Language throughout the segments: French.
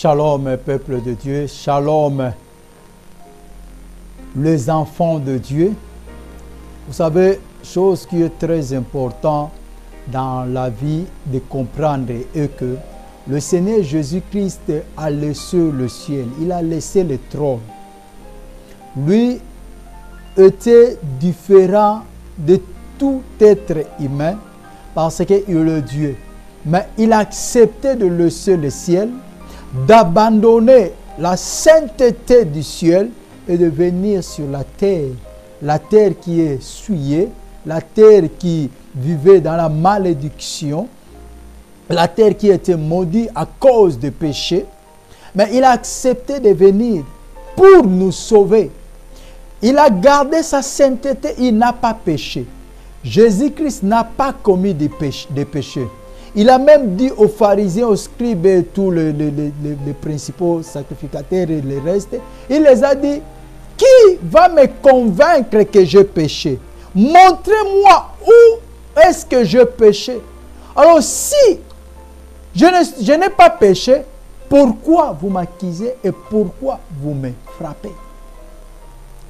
Shalom, peuple de Dieu. Shalom, les enfants de Dieu. Vous savez, chose qui est très importante dans la vie de comprendre est que le Seigneur Jésus-Christ a laissé le ciel. Il a laissé le trône. Lui était différent de tout être humain parce qu'il est Dieu. Mais il a accepté de laisser le ciel, d'abandonner la sainteté du ciel et de venir sur la terre qui est souillée, la terre qui vivait dans la malédiction, la terre qui était maudite à cause du péché. Mais il a accepté de venir pour nous sauver. Il a gardé sa sainteté, il n'a pas péché. Jésus-Christ n'a pas commis des péchés. Il a même dit aux pharisiens, aux scribes et tous les principaux sacrificateurs et les restes, il les a dit, qui va me convaincre que j'ai péché? Montrez-moi où est-ce que j'ai péché. Alors si je n'ai pas péché, pourquoi vous m'accusez et pourquoi vous me frappez?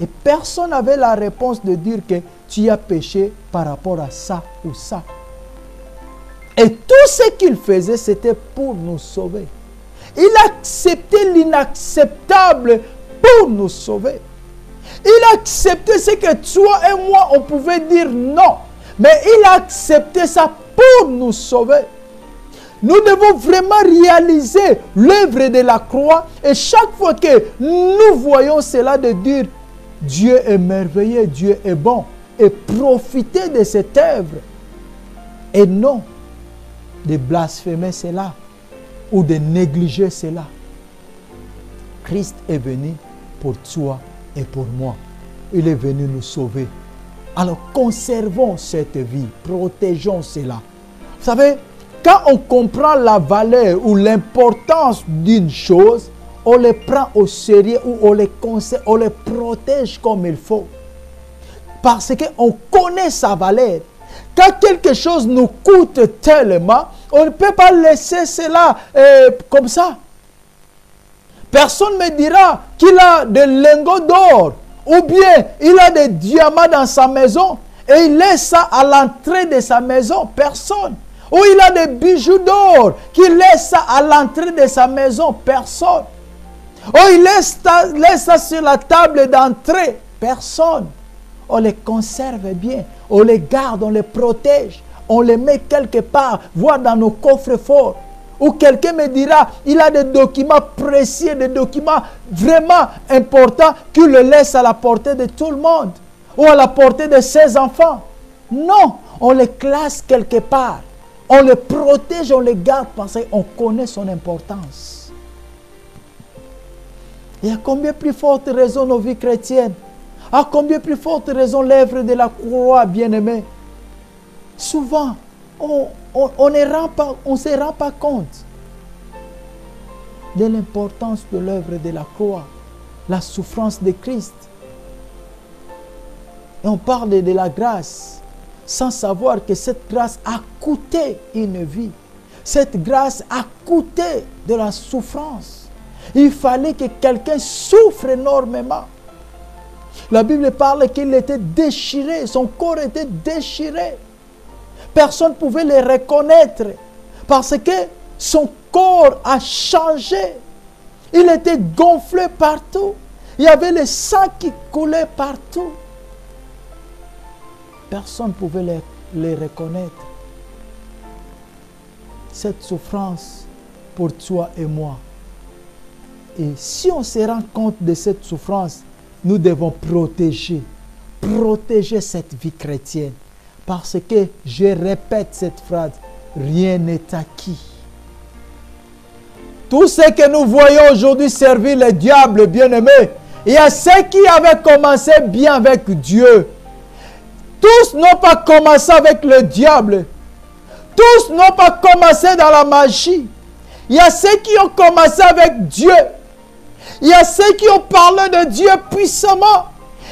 Et personne n'avait la réponse de dire que tu as péché par rapport à ça ou ça. Et tout ce qu'il faisait, c'était pour nous sauver. Il acceptait l'inacceptable pour nous sauver. Il acceptait ce que toi et moi, on pouvait dire non. Mais il a accepté ça pour nous sauver. Nous devons vraiment réaliser l'œuvre de la croix. Et chaque fois que nous voyons cela, de dire Dieu est merveilleux, Dieu est bon. Et profiter de cette œuvre. Et non de blasphémer cela ou de négliger cela. Christ est venu pour toi et pour moi. Il est venu nous sauver. Alors conservons cette vie, protégeons cela. Vous savez, quand on comprend la valeur ou l'importance d'une chose, on les prend au sérieux ou on les conserve, on les protège comme il faut. Parce qu'on connaît sa valeur. Quand quelque chose nous coûte tellement, on ne peut pas laisser cela comme ça. Personne ne me dira qu'il a des lingots d'or ou bien il a des diamants dans sa maison et il laisse ça à l'entrée de sa maison. Personne. Ou il a des bijoux d'or qu'il laisse ça à l'entrée de sa maison. Personne. Ou il laisse ça sur la table d'entrée. Personne. On les conserve bien, on les garde, on les protège, on les met quelque part, voire dans nos coffres forts. Ou quelqu'un me dira, il a des documents précieux, des documents vraiment importants qu'il le laisse à la portée de tout le monde. Ou à la portée de ses enfants. Non, on les classe quelque part. On les protège, on les garde parce qu'on connaît son importance. Et à combien plus forte raison nos vies chrétiennes? À combien plus forte raison l'œuvre de la croix, bien-aimé? Souvent, on ne se rend pas compte de l'importance de l'œuvre de la croix, la souffrance de Christ. Et on parle de la grâce, sans savoir que cette grâce a coûté une vie. Cette grâce a coûté de la souffrance. Il fallait que quelqu'un souffre énormément. La Bible parle qu'il était déchiré, son corps était déchiré. Personne ne pouvait le reconnaître parce que son corps a changé. Il était gonflé partout. Il y avait le sang qui coulait partout. Personne ne pouvait le reconnaître. Cette souffrance pour toi et moi. Et si on se rend compte de cette souffrance, nous devons protéger cette vie chrétienne. Parce que, je répète cette phrase, rien n'est acquis. Tout ce que nous voyons aujourd'hui servir le diable, bien-aimé, il y a ceux qui avaient commencé bien avec Dieu. Tous n'ont pas commencé avec le diable. Tous n'ont pas commencé dans la magie. Il y a ceux qui ont commencé avec Dieu. Il y a ceux qui ont parlé de Dieu puissamment.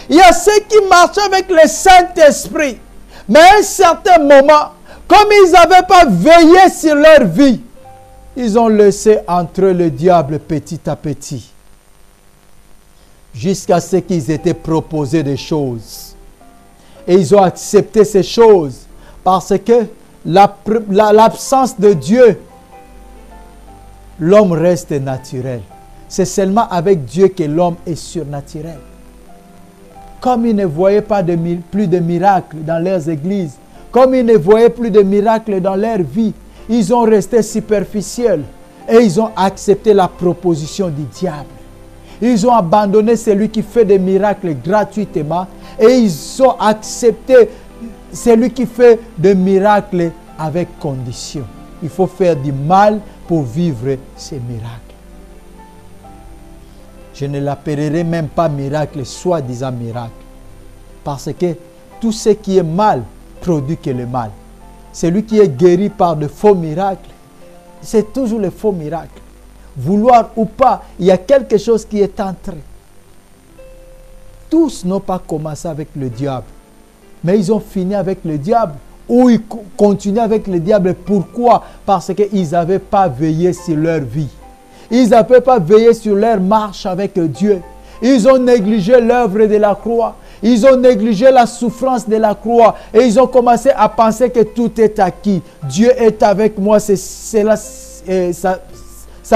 Il y a ceux qui marchaient avec le Saint-Esprit. Mais à un certain moment, comme ils n'avaient pas veillé sur leur vie, Ils ont laissé entrer le diable petit à petit, jusqu'à ce qu'ils étaient proposés des choses. Et ils ont accepté ces choses parce que l'absence de Dieu, l'homme reste naturel. C'est seulement avec Dieu que l'homme est surnaturel. Comme ils ne voyaient pas plus de miracles dans leurs églises, comme ils ne voyaient plus de miracles dans leur vie, ils ont resté superficiels et ils ont accepté la proposition du diable. Ils ont abandonné celui qui fait des miracles gratuitement et ils ont accepté celui qui fait des miracles avec condition. Il faut faire du mal pour vivre ces miracles. Je ne l'appellerai même pas miracle, soi-disant miracle. Parce que tout ce qui est mal produit que le mal. Celui qui est guéri par de faux miracles, c'est toujours le faux miracle. Vouloir ou pas, il y a quelque chose qui est entré. Tous n'ont pas commencé avec le diable, mais ils ont fini avec le diable. Ou ils continuent avec le diable. Pourquoi? Parce qu'ils n'avaient pas veillé sur leur vie. Ils n'avaient pas veillé sur leur marche avec Dieu. Ils ont négligé l'œuvre de la croix. Ils ont négligé la souffrance de la croix. Et ils ont commencé à penser que tout est acquis. Dieu est avec moi, ça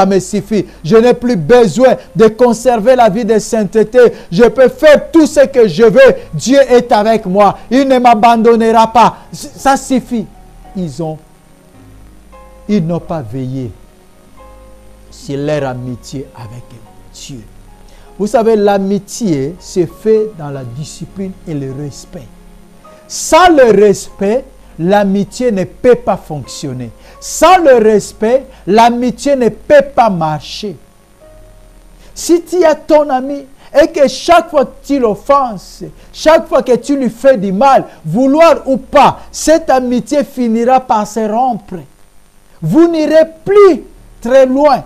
me suffit. Je n'ai plus besoin de conserver la vie de sainteté. Je peux faire tout ce que je veux. Dieu est avec moi. Il ne m'abandonnera pas. Ça suffit. Ils n'ont pas veillé sur leur amitié avec Dieu. Vous savez, l'amitié se fait dans la discipline et le respect. Sans le respect, l'amitié ne peut pas fonctionner. Sans le respect, l'amitié ne peut pas marcher. Si tu as ton ami et que chaque fois que tu l'offenses, chaque fois que tu lui fais du mal, vouloir ou pas, cette amitié finira par se rompre. Vous n'irez plus très loin.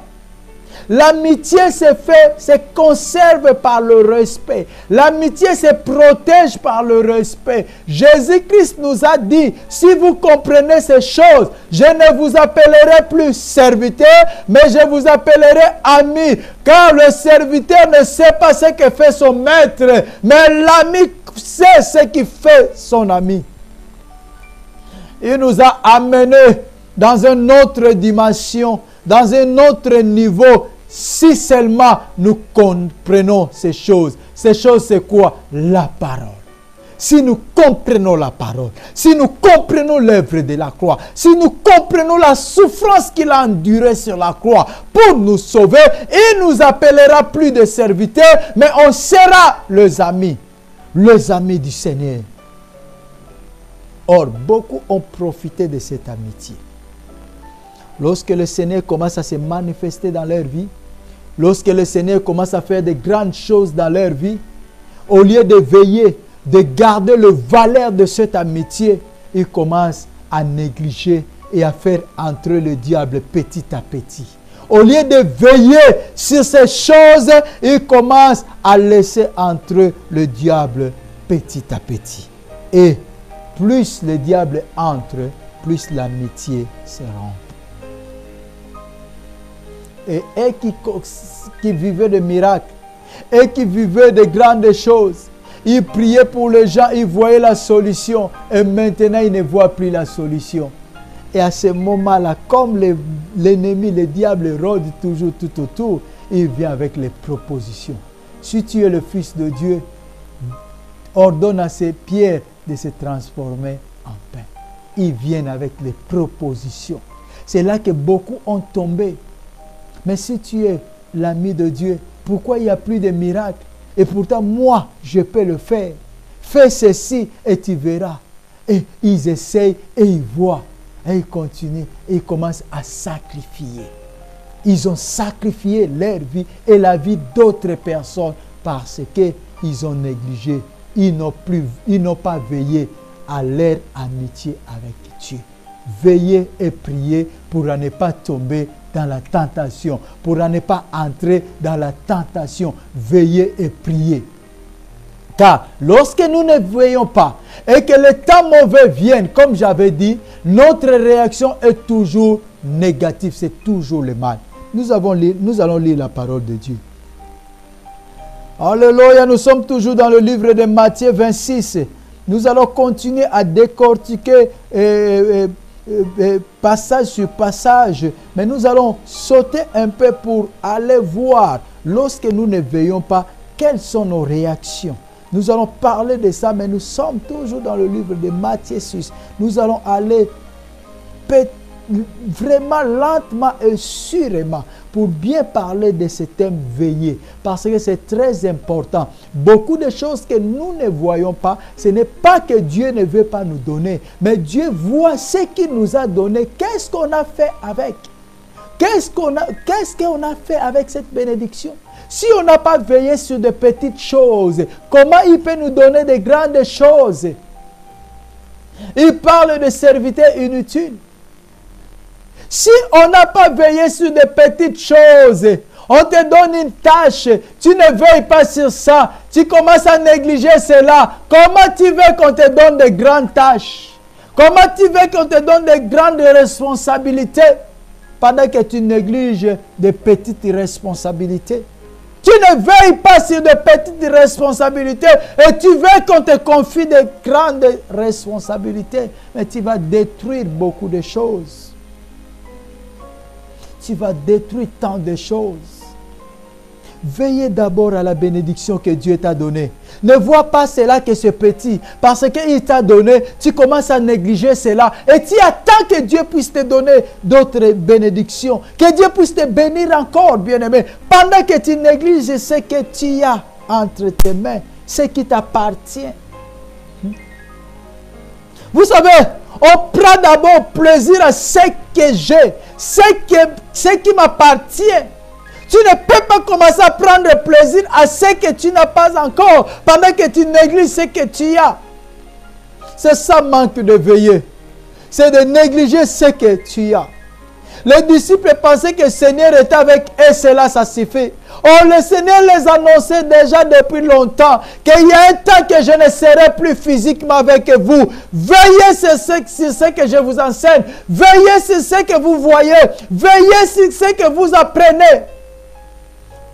L'amitié se conserve par le respect. L'amitié se protège par le respect. Jésus-Christ nous a dit, si vous comprenez ces choses, je ne vous appellerai plus serviteur, mais je vous appellerai ami. Car le serviteur ne sait pas ce que fait son maître, mais l'ami sait ce qui fait son ami. Il nous a amenés dans une autre dimension, dans un autre niveau, si seulement nous comprenons ces choses. Ces choses, c'est quoi? La parole. Si nous comprenons la parole, si nous comprenons l'œuvre de la croix, si nous comprenons la souffrance qu'il a endurée sur la croix pour nous sauver, il ne nous appellera plus de serviteurs, mais on sera les amis du Seigneur. Or, beaucoup ont profité de cette amitié. Lorsque le Seigneur commence à se manifester dans leur vie, lorsque le Seigneur commence à faire de grandes choses dans leur vie, au lieu de veiller, de garder le valeur de cette amitié, ils commencent à négliger et à faire entrer le diable petit à petit. Au lieu de veiller sur ces choses, ils commencent à laisser entrer le diable petit à petit. Et plus le diable entre, plus l'amitié se rompt. Et eux qui vivaient de miracles, et qui vivaient de grandes choses, ils priaient pour les gens, ils voyaient la solution, et maintenant ils ne voient plus la solution. Et à ce moment-là, comme l'ennemi, le diable rôde toujours tout autour, il vient avec les propositions. Si tu es le Fils de Dieu, ordonne à ces pierres de se transformer en pain. Ils viennent avec les propositions. C'est là que beaucoup ont tombé. Mais si tu es l'ami de Dieu, pourquoi il n'y a plus de miracles? Et pourtant, moi, je peux le faire. Fais ceci et tu verras. Et ils essayent et ils voient. Et ils continuent et ils commencent à sacrifier. Ils ont sacrifié leur vie et la vie d'autres personnes parce qu'ils ont négligé. Ils n'ont pas veillé à leur amitié avec Dieu. Veillez et priez pour ne pas tomber dans la tentation, pour ne pas entrer dans la tentation. Veillez et priez. Car lorsque nous ne veillons pas et que le temps mauvais vienne, comme j'avais dit, notre réaction est toujours négatif, c'est toujours le mal. Nous allons lire la parole de Dieu. Alléluia, nous sommes toujours dans le livre de Matthieu 26. Nous allons continuer à décortiquer passage sur passage, mais nous allons sauter un peu pour aller voir, lorsque nous ne veillons pas, quelles sont nos réactions. Nous allons parler de ça, mais nous sommes toujours dans le livre de Matthieu 6. Nous allons aller vraiment lentement et sûrement pour bien parler de ce thème veiller, parce que c'est très important. Beaucoup de choses que nous ne voyons pas, ce n'est pas que Dieu ne veut pas nous donner, mais Dieu voit ce qu'il nous a donné. Qu'est-ce qu'on a fait avec? Qu'est-ce qu'on a fait avec cette bénédiction? Si on n'a pas veillé sur de petites choses, comment il peut nous donner de grandes choses? Il parle de serviteurs inutiles. Si on n'a pas veillé sur des petites choses, on te donne une tâche, tu ne veilles pas sur ça, tu commences à négliger cela. Comment tu veux qu'on te donne de grandes tâches? Comment tu veux qu'on te donne de grandes responsabilités pendant que tu négliges de petites responsabilités? Tu ne veilles pas sur de petites responsabilités et tu veux qu'on te confie de grandes responsabilités, mais tu vas détruire beaucoup de choses. Tu vas détruire tant de choses. Veillez d'abord à la bénédiction que Dieu t'a donnée. Ne vois pas cela que c'est petit. Parce qu'il t'a donné, tu commences à négliger cela. Et tu attends que Dieu puisse te donner d'autres bénédictions. Que Dieu puisse te bénir encore, bien-aimé. Pendant que tu négliges ce que tu as entre tes mains, ce qui t'appartient. Vous savez, on prend d'abord plaisir à ce que j'ai, ce qui m'appartient. Tu ne peux pas commencer à prendre plaisir à ce que tu n'as pas encore pendant que tu négliges ce que tu as. C'est ça manque de veiller. C'est de négliger ce que tu as. Les disciples pensaient que le Seigneur était avec eux, cela ça suffit. Oh, le Seigneur les annonçait déjà depuis longtemps qu'il y a un temps que je ne serai plus physiquement avec vous. Veillez sur ce que je vous enseigne. Veillez sur ce que vous voyez. Veillez sur ce que vous apprenez.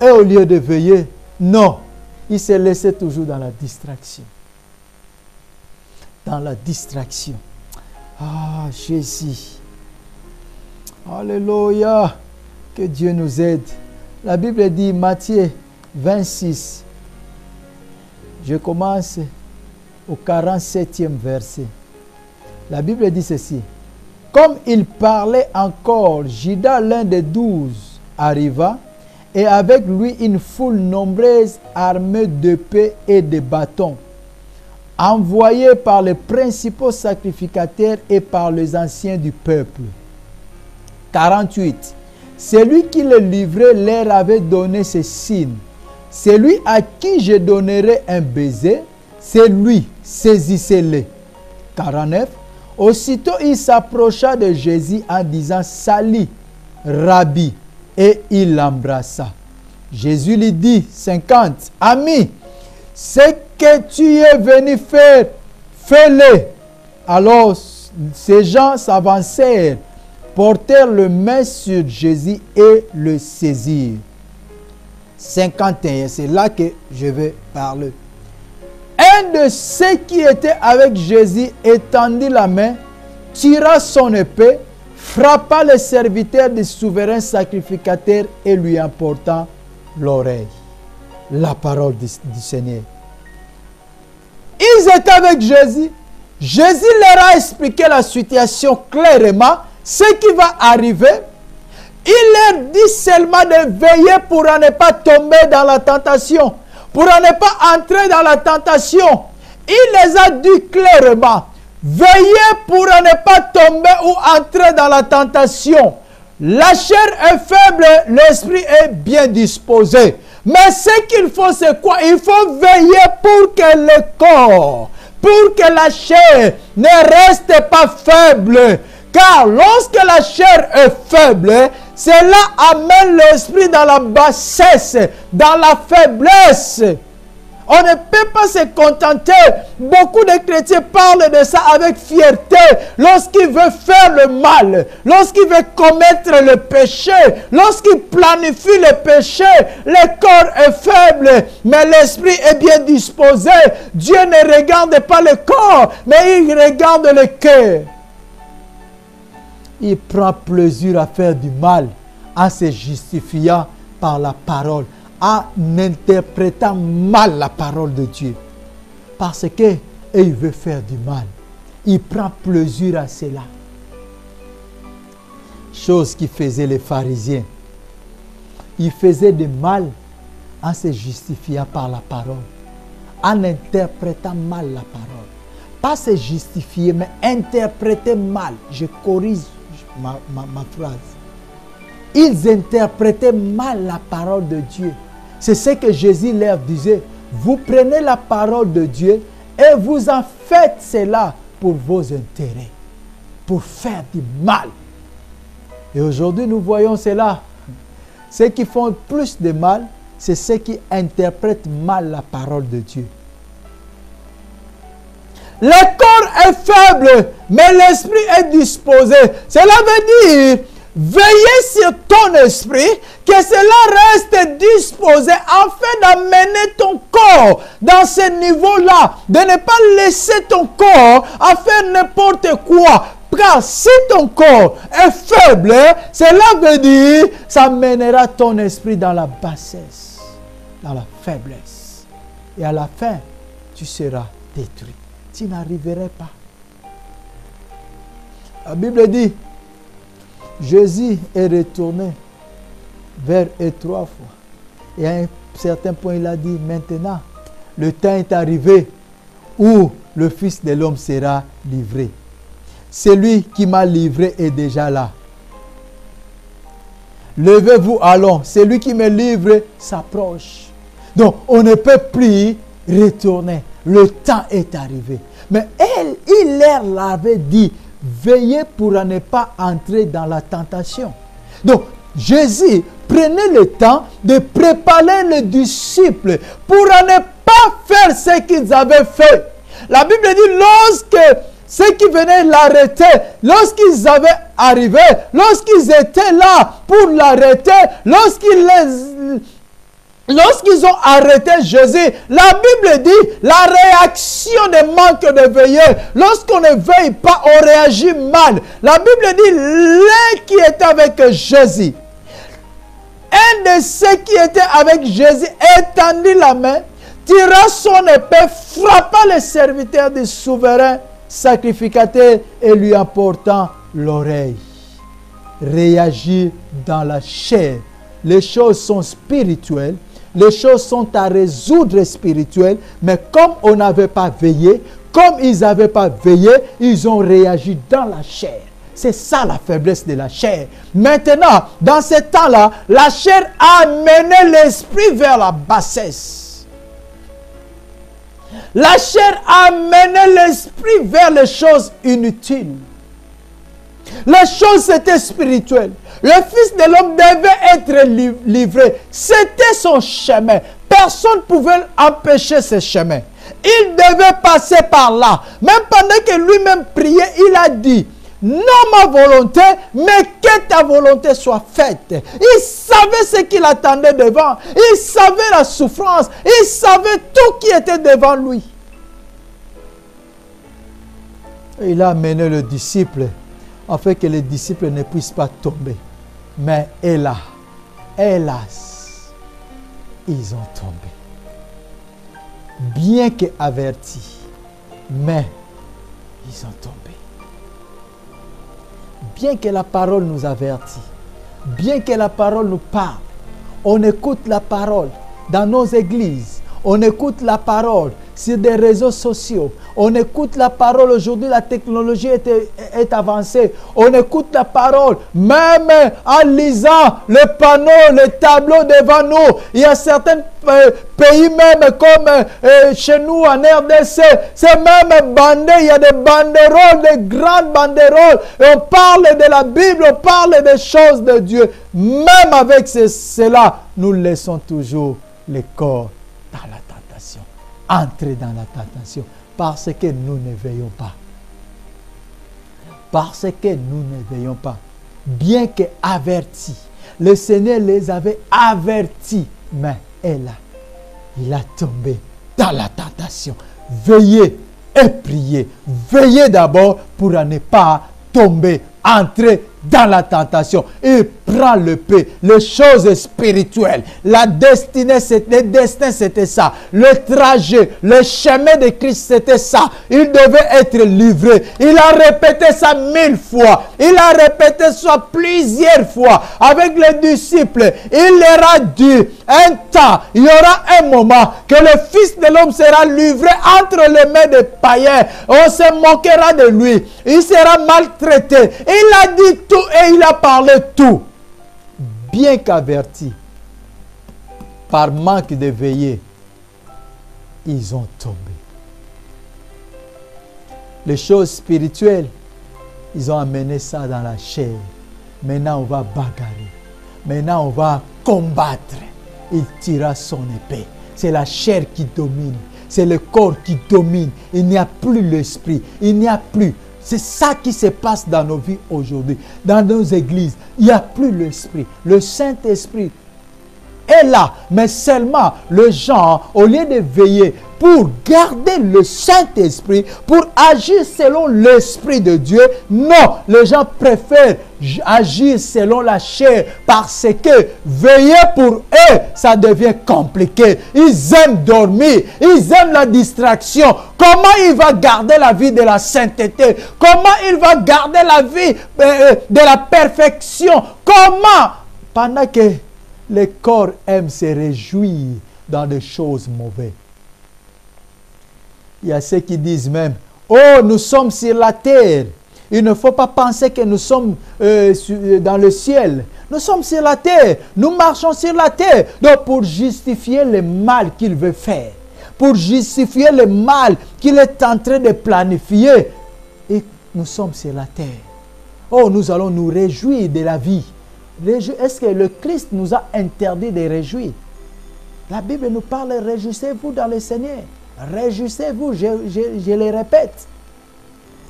Et au lieu de veiller, non, il s'est laissé toujours dans la distraction. Dans la distraction. Ah, Jésus. Alléluia. Que Dieu nous aide. La Bible dit, Matthieu 26. Je commence au 47e verset. La Bible dit ceci. Comme il parlait encore, Judas, l'un des 12, arriva, et avec lui une foule nombreuse armée d'épées et de bâtons, envoyés par les principaux sacrificateurs et par les anciens du peuple. 48. Celui qui le livrait leur avait donné ce signe. Celui à qui je donnerai un baiser, c'est lui, saisissez-le. 49. Aussitôt il s'approcha de Jésus en disant, Salut, Rabbi, et il l'embrassa. Jésus lui dit, 50. Ami, ce que tu es venu faire, fais-le. Alors ces gens s'avancèrent, portèrent le main sur Jésus et le saisirent. 51, c'est là que je vais parler. Un de ceux qui étaient avec Jésus étendit la main, tira son épée, frappa le serviteur du souverain sacrificateur et lui emporta l'oreille. La parole du Seigneur. Ils étaient avec Jésus. Jésus leur a expliqué la situation clairement, ce qui va arriver. Il leur dit seulement de veiller pour ne pas tomber dans la tentation, pour ne pas entrer dans la tentation. Il les a dit clairement, veillez pour ne pas tomber ou entrer dans la tentation. La chair est faible, l'esprit est bien disposé. Mais ce qu'il faut, c'est quoi? Il faut veiller pour que le corps, pour que la chair ne reste pas faible. Car lorsque la chair est faible, cela amène l'esprit dans la bassesse, dans la faiblesse. On ne peut pas se contenter. Beaucoup de chrétiens parlent de ça avec fierté. Lorsqu'ils veulent faire le mal, lorsqu'ils veulent commettre le péché, lorsqu'ils planifient le péché, le corps est faible, mais l'esprit est bien disposé. Dieu ne regarde pas le corps, mais il regarde le cœur. Il prend plaisir à faire du mal en se justifiant par la parole, en interprétant mal la parole de Dieu. Parce qu'il veut faire du mal. Il prend plaisir à cela. Chose qui faisaient les pharisiens. Ils faisaient du mal en se justifiant par la parole, en interprétant mal la parole. Pas se justifier, mais interpréter mal. Je corrige ma phrase. Ils interprétaient mal la parole de Dieu. C'est ce que Jésus leur disait. Vous prenez la parole de Dieu et vous en faites cela pour vos intérêts, pour faire du mal. Et aujourd'hui, nous voyons cela. Ceux qui font plus de mal, c'est ceux qui interprètent mal la parole de Dieu. Le corps est faible, mais l'esprit est disposé. Cela veut dire, veillez sur ton esprit, que cela reste disposé afin d'amener ton corps dans ce niveau-là, de ne pas laisser ton corps à faire n'importe quoi. Car si ton corps est faible, cela veut dire, ça mènera ton esprit dans la bassesse, dans la faiblesse. Et à la fin, tu seras détruit. Tu n'arriverais pas. La Bible dit, Jésus est retourné vers eux 3 fois. Et à un certain point, il a dit, maintenant, le temps est arrivé où le Fils de l'homme sera livré. Celui qui m'a livré est déjà là. Levez-vous, allons. Celui qui me livre s'approche. Donc, on ne peut plus retourner. Le temps est arrivé. Mais il leur avait dit, veillez pour ne pas entrer dans la tentation. Donc, Jésus prenait le temps de préparer les disciples pour ne pas faire ce qu'ils avaient fait. La Bible dit, lorsque ceux qui venaient l'arrêter, lorsqu'ils avaient arrivé, lorsqu'ils étaient là pour l'arrêter, lorsqu'ils ont arrêté Jésus, la Bible dit, la réaction de manque de veiller, lorsqu'on ne veille pas, on réagit mal. La Bible dit, l'un qui était avec Jésus, un de ceux qui étaient avec Jésus, étendit la main, tira son épée, frappa le serviteur du souverain sacrificateur et lui apportant l'oreille. Réagir dans la chair. Les choses sont spirituelles. Les choses sont à résoudre spirituelles, mais comme on n'avait pas veillé, comme ils n'avaient pas veillé, ils ont réagi dans la chair. C'est ça la faiblesse de la chair. Maintenant, dans ce temps-là, la chair a amené l'esprit vers la bassesse. La chair a amené l'esprit vers les choses inutiles. Les choses étaient spirituelles. Le Fils de l'homme devait être livré. C'était son chemin. Personne ne pouvait empêcher ce chemin. Il devait passer par là. Même pendant que lui-même priait, il a dit, non ma volonté, mais que ta volonté soit faite. Il savait ce qu'il attendait devant. Il savait la souffrance. Il savait tout qui était devant lui. Et il a amené le disciple afin que les disciples ne puissent pas tomber. Mais hélas, ils ont tombé. Bien qu'avertis, mais ils ont tombé. Bien que la parole nous avertit, bien que la parole nous parle, on écoute la parole dans nos églises, on écoute la parole sur des réseaux sociaux, on écoute la parole. Aujourd'hui, la technologie est avancée. On écoute la parole, même en lisant le panneau, le tableau devant nous. Il y a certains pays même comme chez nous en RDC, c'est même bandé. Il y a des banderoles, des grandes banderoles. Et on parle de la Bible, on parle des choses de Dieu. Même avec cela, nous laissons toujours les corps dans la tentation. entrer dans la tentation. Parce que nous ne veillons pas. Parce que nous ne veillons pas. Bien qu'avertis. Le Seigneur les avait avertis. Mais elle là, il a tombé dans la tentation. Veillez et priez. Veillez d'abord pour ne pas tomber, entrer dans la tentation. Il prend le paix, les choses spirituelles. La destinée, le destin, c'était ça. Le trajet, le chemin de Christ, c'était ça. Il devait être livré. Il a répété ça 1000 fois. Il a répété ça plusieurs fois avec les disciples. Il leur a dit, un temps, il y aura un moment que le Fils de l'homme sera livré entre les mains des païens. On se moquera de lui. Il sera maltraité. Il a dit tout et il a parlé tout. Bien qu'avertis, par manque de veillée, ils ont tombé. Les choses spirituelles, ils ont amené ça dans la chair. Maintenant, on va bagarrer. Maintenant, on va combattre. Il tira son épée. C'est la chair qui domine. C'est le corps qui domine. Il n'y a plus l'esprit. Il n'y a plus. C'est ça qui se passe dans nos vies aujourd'hui. Dans nos églises, il n'y a plus l'esprit. Le Saint-Esprit est là. Mais seulement, les gens, au lieu de veiller pour garder le Saint-Esprit, pour agir selon l'Esprit de Dieu, non, les gens préfèrent agir selon la chair parce que veiller pour eux, ça devient compliqué. Ils aiment dormir, ils aiment la distraction. Comment il va garder la vie de la sainteté? Comment il va garder la vie de la perfection? Comment? Pendant que le corps aime se réjouir dans des choses mauvaises. Il y a ceux qui disent même, oh, nous sommes sur la terre. Il ne faut pas penser que nous sommes dans le ciel. Nous sommes sur la terre. Nous marchons sur la terre. Donc, pour justifier le mal qu'il veut faire, pour justifier le mal qu'il est en train de planifier, et nous sommes sur la terre. Oh, nous allons nous réjouir de la vie. Est-ce que le Christ nous a interdit de réjouir? La Bible nous parle, réjouissez-vous dans le Seigneur. Réjouissez-vous, je le répète.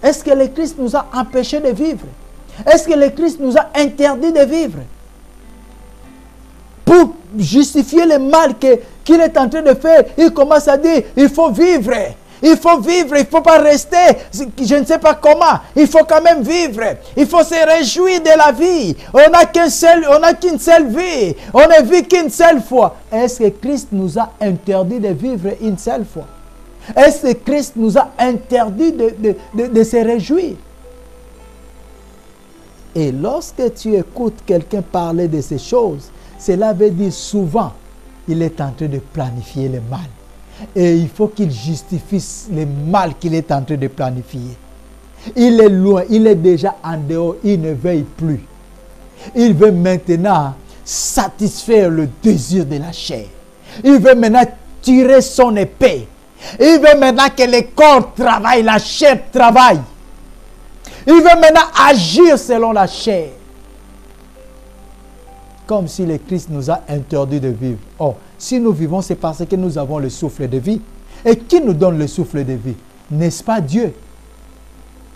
Est-ce que le Christ nous a empêchés de vivre? Est-ce que le Christ nous a interdit de vivre? Pour justifier le mal qu'il est en train de faire, il commence à dire, il faut vivre. Il faut vivre, il ne faut pas rester, je ne sais pas comment, il faut quand même vivre. Il faut se réjouir de la vie. On n'a qu'une seule vie. On ne vit qu'une seule fois. Est-ce que Christ nous a interdit de vivre une seule fois? Est-ce que Christ nous a interdit de se réjouir? Et lorsque tu écoutes quelqu'un parler de ces choses, cela veut dire souvent, il est en train de planifier le mal. Et il faut qu'il justifie le mal qu'il est en train de planifier. Il est loin, il est déjà en dehors, il ne veille plus. Il veut maintenant satisfaire le désir de la chair. Il veut maintenant tirer son épée. Il veut maintenant que le corps travaille, la chair travaille. Il veut maintenant agir selon la chair. Comme si le Christ nous a interdit de vivre. Oh, si nous vivons, c'est parce que nous avons le souffle de vie. Et qui nous donne le souffle de vie? N'est-ce pas Dieu?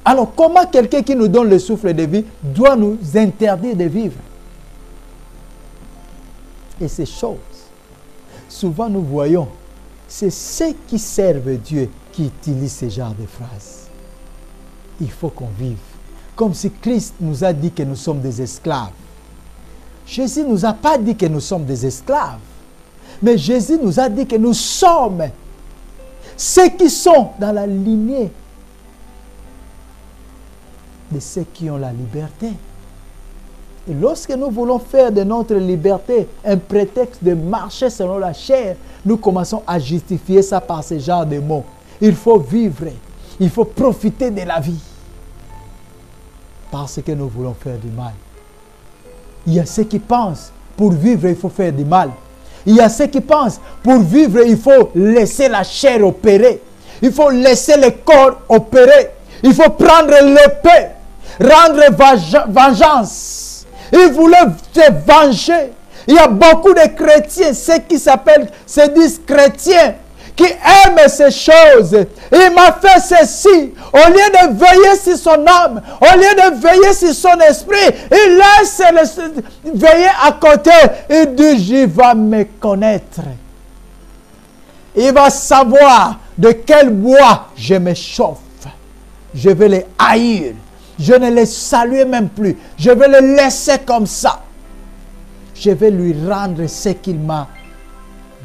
Alors, comment quelqu'un qui nous donne le souffle de vie doit nous interdire de vivre? Et ces choses, souvent nous voyons, c'est ceux qui servent Dieu qui utilisent ce genre de phrases. Il faut qu'on vive. Comme si Christ nous a dit que nous sommes des esclaves. Jésus ne nous a pas dit que nous sommes des esclaves. Mais Jésus nous a dit que nous sommes ceux qui sont dans la lignée de ceux qui ont la liberté. Et lorsque nous voulons faire de notre liberté un prétexte de marcher selon la chair, nous commençons à justifier ça par ce genre de mots. Il faut vivre, il faut profiter de la vie. Parce que nous voulons faire du mal. Il y a ceux qui pensent, pour vivre, il faut faire du mal. Il y a ceux qui pensent, pour vivre, il faut laisser la chair opérer. Il faut laisser le corps opérer. Il faut prendre l'épée, rendre vengeance. Ils voulaient se venger. Il y a beaucoup de chrétiens, ceux qui se disent chrétiens, qui aime ces choses. Il m'a fait ceci. Au lieu de veiller sur son âme, au lieu de veiller sur son esprit, il laisse veiller à côté. Il dit, je vais me connaître. Il va savoir de quel bois je me chauffe. Je vais les haïr. Je ne les salue même plus. Je vais les laisser comme ça. Je vais lui rendre ce qu'il m'a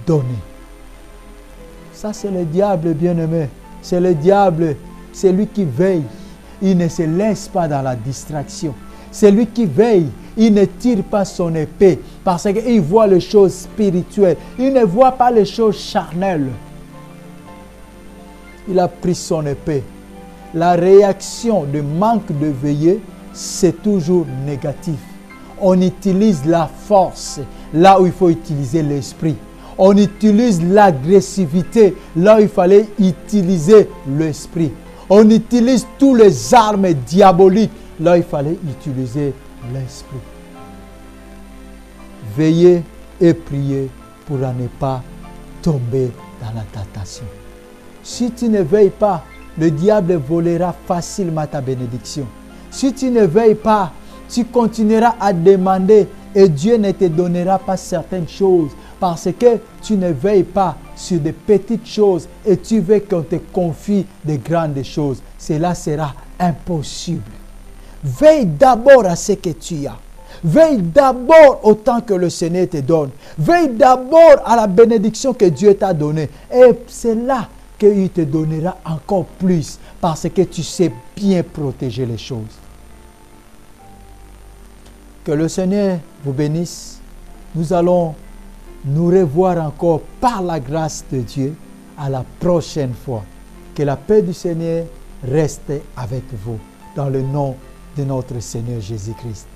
donné. Ça, c'est le diable, bien-aimé. C'est le diable. C'est lui qui veille. Il ne se laisse pas dans la distraction. C'est lui qui veille. Il ne tire pas son épée parce qu'il voit les choses spirituelles. Il ne voit pas les choses charnelles. Il a pris son épée. La réaction de manque de veillée, c'est toujours négatif. On utilise la force là où il faut utiliser l'esprit. On utilise l'agressivité là où il fallait utiliser l'esprit. On utilise tous les armes diaboliques là où il fallait utiliser l'esprit. Veillez et priez pour ne pas tomber dans la tentation. Si tu ne veilles pas, le diable volera facilement ta bénédiction. Si tu ne veilles pas, tu continueras à demander et Dieu ne te donnera pas certaines choses parce que tu ne veilles pas sur des petites choses et tu veux qu'on te confie de grandes choses. Cela sera impossible. Veille d'abord à ce que tu as. Veille d'abord au temps que le Seigneur te donne. Veille d'abord à la bénédiction que Dieu t'a donnée. Et c'est là qu'il te donnera encore plus parce que tu sais bien protéger les choses. Que le Seigneur vous bénisse. Nous allons nous revoir encore par la grâce de Dieu à la prochaine fois. Que la paix du Seigneur reste avec vous dans le nom de notre Seigneur Jésus-Christ.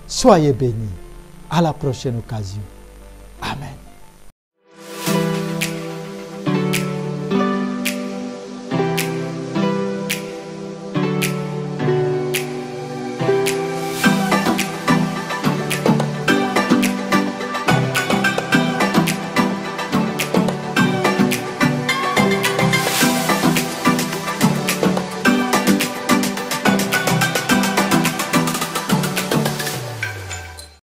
Soyez bénis. À la prochaine occasion. Amen.